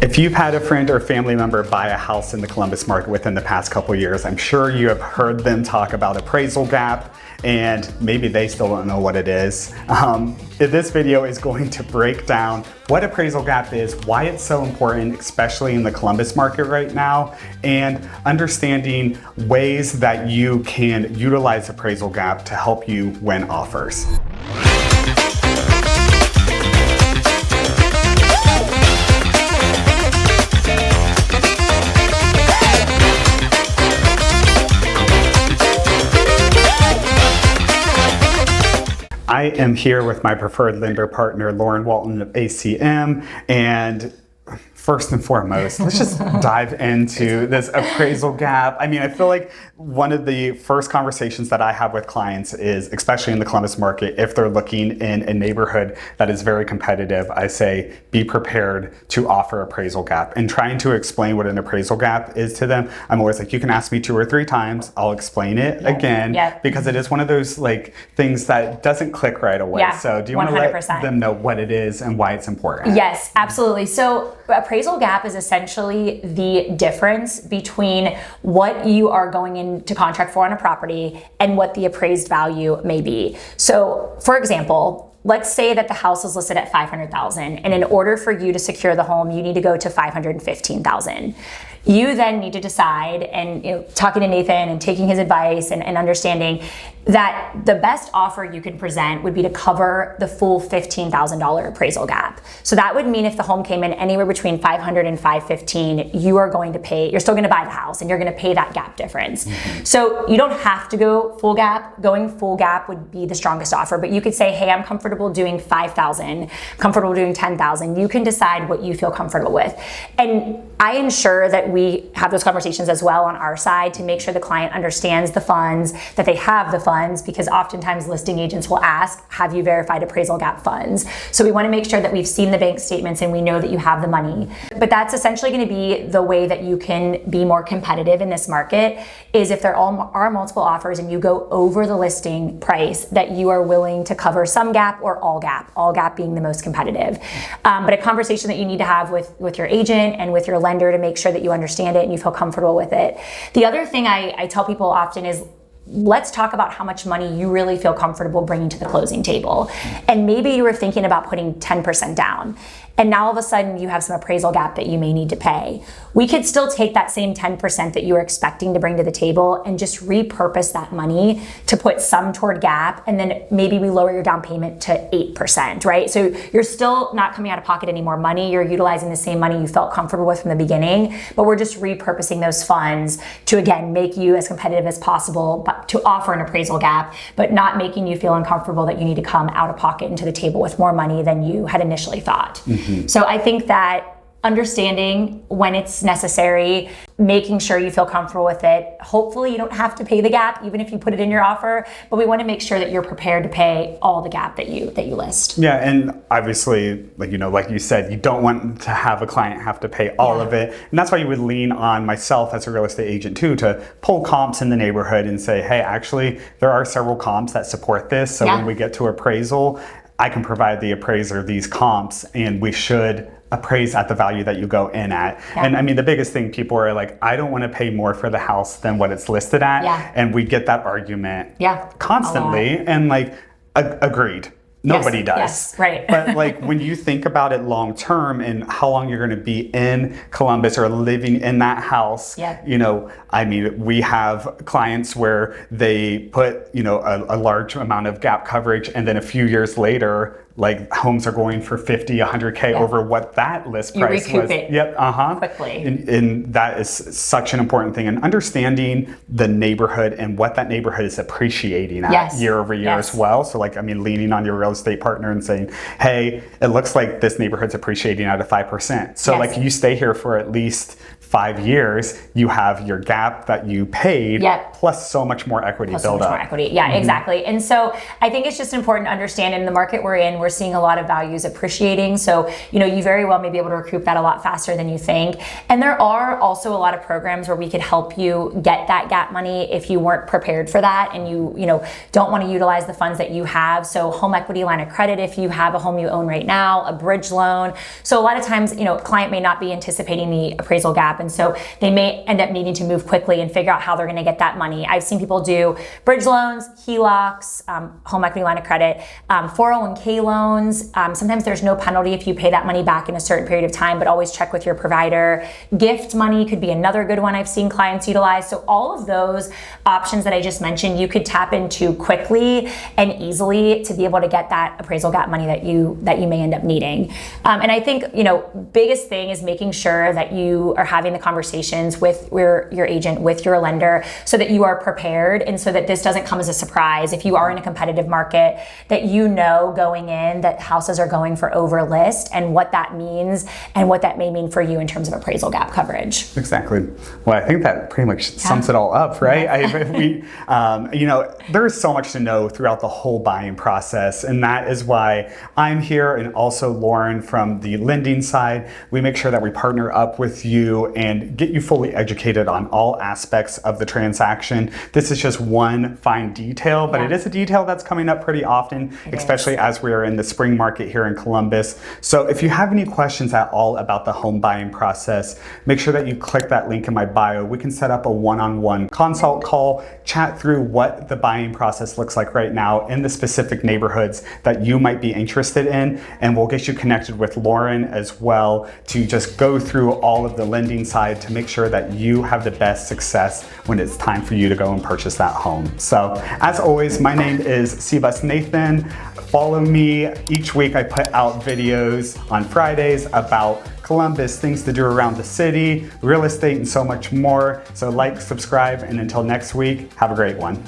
If you've had a friend or family member buy a house in the Columbus market within the past couple years, I'm sure you have heard them talk about appraisal gap, and maybe they still don't know what it is. This video is going to break down what appraisal gap is, why it's so important, especially in the Columbus market right now, and understanding ways that you can utilize appraisal gap to help you win offers. I am here with my preferred lender partner, Lauren Walton of ACM, and first and foremost, let's just dive into this appraisal gap. I mean, I feel like one of the first conversations that I have with clients is, especially in the Columbus market, if they're looking in a neighborhood that is very competitive, I say, be prepared to offer appraisal gap. And trying to explain what an appraisal gap is to them, I'm always like, you can ask me 2 or 3 times, I'll explain it again, because it is one of those like things that doesn't click right away. So do you want to let them know what it is and why it's important? Yes, absolutely. So appraisal gap is essentially the difference between what you are going into contract for on a property and what the appraised value may be. So for example, let's say that the house is listed at $500,000, and in order for you to secure the home, you need to go to $515,000. You then need to decide, and talking to Nathan and taking his advice and understanding that the best offer you can present would be to cover the full $15,000 appraisal gap. So that would mean if the home came in anywhere between $500,000 and $515,000, you are going to pay, you're still going to buy the house and you're going to pay that gap difference. So you don't have to go full gap. Going full gap would be the strongest offer, but you could say, hey, I'm comfortable doing $5,000, comfortable doing $10,000. You can decide what you feel comfortable with. And I ensure that we have those conversations as well on our side to make sure the client understands the funds, that they have the funds, because oftentimes listing agents will ask, have you verified appraisal gap funds? So we want to make sure that we've seen the bank statements and we know that you have the money. But that's essentially going to be the way that you can be more competitive in this market, is if there are multiple offers and you go over the listing price, that you are willing to cover some gap or all gap being the most competitive. But a conversation that you need to have with your agent and with your lender to make sure that you understand it and you feel comfortable with it. The other thing I tell people often is, let's talk about how much money you really feel comfortable bringing to the closing table. And maybe you were thinking about putting 10% down, and now all of a sudden you have some appraisal gap that you may need to pay. We could still take that same 10% that you were expecting to bring to the table and just repurpose that money to put some toward gap, and then maybe we lower your down payment to 8%, right? So you're still not coming out of pocket any more money. You're utilizing the same money you felt comfortable with from the beginning, but we're just repurposing those funds to, again, make you as competitive as possible, but to offer an appraisal gap, but not making you feel uncomfortable that you need to come out of pocket into the table with more money than you had initially thought. So I think that understanding when it's necessary, making sure you feel comfortable with it. Hopefully you don't have to pay the gap, even if you put it in your offer, but we want to make sure that you're prepared to pay all the gap that you list. Yeah, and obviously, like you said, you don't want to have a client have to pay all of it. And that's why you would lean on myself as a real estate agent too, to pull comps in the neighborhood and say, hey, actually, there are several comps that support this. So when we get to appraisal, I can provide the appraiser these comps, and we should appraise at the value that you go in at. And I mean, the biggest thing, people are like, I don't want to pay more for the house than what it's listed at. And we get that argument constantly, and like, agreed. Nobody does. Yes, right. But like, when you think about it long term and how long you're going to be in Columbus or living in that house, I mean, we have clients where they put, a large amount of gap coverage, and then a few years later, like, homes are going for 50, 100K over what that list price was. You recoup it quickly. And that is such an important thing. And understanding the neighborhood and what that neighborhood is appreciating at year over year as well. So like, I mean, leaning on your real estate partner and saying, hey, it looks like this neighborhood's appreciating at a 5%. So like, you stay here for at least 5 years, you have your gap that you paid, plus so much more equity build up. Exactly. And so I think it's just important to understand, in the market we're in, we're seeing a lot of values appreciating. So, you very well may be able to recoup that a lot faster than you think. And there are also a lot of programs where we could help you get that gap money if you weren't prepared for that and you don't want to utilize the funds that you have. So home equity equity line of credit if you have a home you own right now, a bridge loan. So a lot of times, a client may not be anticipating the appraisal gap, and so they may end up needing to move quickly and figure out how they're going to get that money. I've seen people do bridge loans, HELOCs, home equity line of credit, 401k loans. Sometimes there's no penalty if you pay that money back in a certain period of time, but always check with your provider. Gift money could be another good one I've seen clients utilize. So all of those options that I just mentioned, you could tap into quickly and easily to be able to get that appraisal gap money that you may end up needing. And I think, biggest thing is making sure that you are having the conversations with your agent, with your lender, so that you are prepared and so that this doesn't come as a surprise. If you are in a competitive market, that going in that houses are going for over list and what that means and what that may mean for you in terms of appraisal gap coverage. Exactly. Well, I think that pretty much sums it all up, right? There's so much to know throughout the whole buying process, and that is why I'm here, and also Lauren from the lending side. We make sure that we partner up with you and get you fully educated on all aspects of the transaction. This is just one fine detail, but it is a detail that's coming up pretty often, especially as we are in the spring market here in Columbus. So if you have any questions at all about the home buying process, make sure that you click that link in my bio. We can set up a one-on-one consult call, chat through what the buying process looks like right now in the specific neighborhoods that you might be interested in, and we'll get you connected with Lauren as well to just go through all of the lending side to make sure that you have the best success when it's time for you to go and purchase that home. So as always, my name is Cbus Nathan. Follow me. Each week I put out videos on Fridays about Columbus, things to do around the city, real estate, and so much more. So like, subscribe, and until next week, have a great one.